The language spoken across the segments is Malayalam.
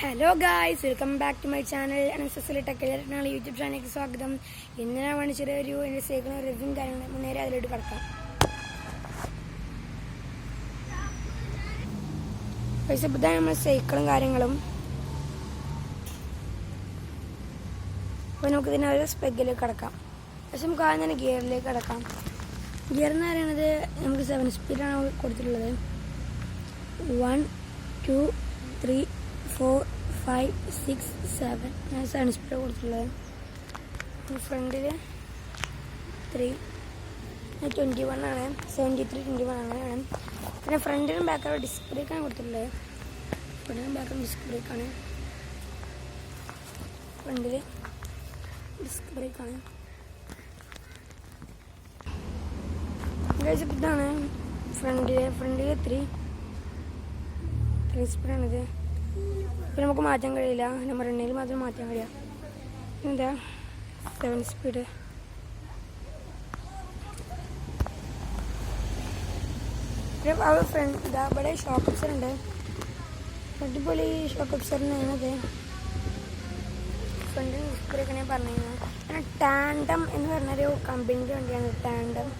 Hello guys, welcome back to my channel. ടെക്കിലാണ് യൂട്യൂബ് ചാനലിലേക്ക് സ്വാഗതം. ഇന്ന് ഞാൻ ചെറിയൊരു എൻ്റെ സൈക്കിളിന് റിവ്യൂവും കാര്യങ്ങളും നേരെ അതിലോട്ട് കിടക്കാം. പൈസ ഇതാണ് നമ്മുടെ സൈക്കിളും കാര്യങ്ങളും. അപ്പോൾ നമുക്ക് ഇതിനെ ഒരു സ്പെഗിലേക്ക് കിടക്കാം. പക്ഷെ നമുക്ക് ആദ്യം തന്നെ ഗിയറിലേക്ക് കിടക്കാം. ഗിയർ എന്ന് പറയുന്നത് നമുക്ക് 7 സ്പീഡാണ് കൊടുത്തിട്ടുള്ളത്. 1 2 3 4 5 6 7 ഞാൻ 7 സ്പീഡ് കൊടുത്തിട്ടുള്ളത്. ഫ്രണ്ടിൽ 3 21 ആണ്, 73 21 അങ്ങനെയാണ്. പിന്നെ ഫ്രണ്ടിലും ബാക്കിലും ഡിസ്ക് ബ്രേക്കാണ് കൊടുത്തിട്ടുള്ളത്. ഫ്രണ്ടിലും ബാക്കിലും ഡിസ്ക് ബ്രേക്കാണ്. ഫ്രണ്ടിൽ ഡിസ്ക് ബ്രേക്കാണ്. ഇതാണ് ഫ്രണ്ടിൽ 3 സ്പീഡാണിത്. പിന്നെ നമുക്ക് മാറ്റാൻ കഴിയില്ല, നമ്പർ 2 മാത്രം മാറ്റാൻ കഴിയാം. എന്താ 7 സ്പീഡ്. പിന്നെ അവിടെ ഇവിടെ ഷോക്ക് അബ്സർ ഉണ്ട്. അടിപൊളി ഷോക്ക് അബ്സറിനാണത്. ഫ്രണ്ടിൽ ഡിസ്പ്ലേയൊക്കെ ഞാൻ പറഞ്ഞിരുന്നു. പിന്നെ ടാൻഡം എന്ന് പറഞ്ഞൊരു കമ്പനിയുടെ വണ്ടിയാണ് ടാൻഡം.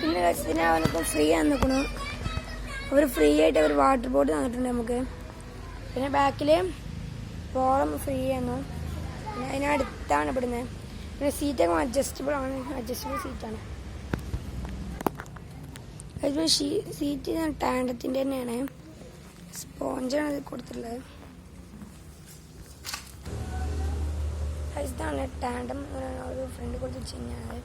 പിന്നെ ഇതിനെ അവനൊക്കെ ഫ്രീ ആയി നിൽക്കണം. അവർ ഫ്രീ ആയിട്ട് അവർ വാട്ടർ ബോട്ടിൽ തന്നിട്ടുണ്ട് നമുക്ക്. പിന്നെ ബാക്കിൽ ബോളം ഫ്രീ ആയിരുന്നു. പിന്നെ അതിനടുത്താണ് ഇവിടുന്ന്. പിന്നെ സീറ്റൊക്കെ അഡ്ജസ്റ്റബിൾ സീറ്റാണ്. അതുപോലെ സീറ്റ് ടാൻഡത്തിൻ്റെ തന്നെയാണ്, സ്പോഞ്ചാണ് ഇത് കൊടുത്തിട്ടുള്ളത്. ഇതാണ് ടാൻഡം ഒരു ഫ്രണ്ട് കൊടുത്ത് വെച്ച് കഴിഞ്ഞാൽ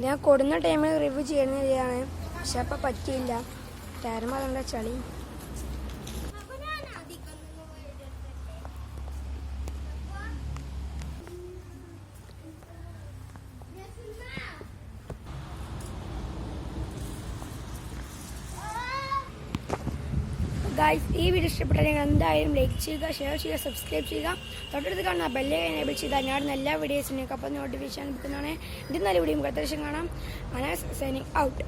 ഞാൻ കൊടുന്ന ടൈമിൽ റിവ്യൂ ചെയ്യുന്നതാണ്. പക്ഷെ അപ്പം പറ്റിയില്ല, ടയറും അതുകൊണ്ട് ചളി. ഗായ്സ്, ഈ വീഡിയോ ഇഷ്ടപ്പെട്ടാൽ നിങ്ങൾ എന്തായാലും ലൈക്ക് ചെയ്യുക, ഷെയർ ചെയ്യുക, സബ്സ്ക്രൈബ് ചെയ്യുക. തൊട്ടടുത്ത് കാണുന്ന ബെല്ല് എനേബിൾ ചെയ്താൽ ഞാൻ എല്ലാ വീഡിയോസിനും അപ്പം നോട്ടിഫിക്കേഷൻ ലഭിക്കുന്നതാണ്. ഇത് നല്ല വീഡിയോ അടുത്ത ദിവസം കാണാം. Signing out.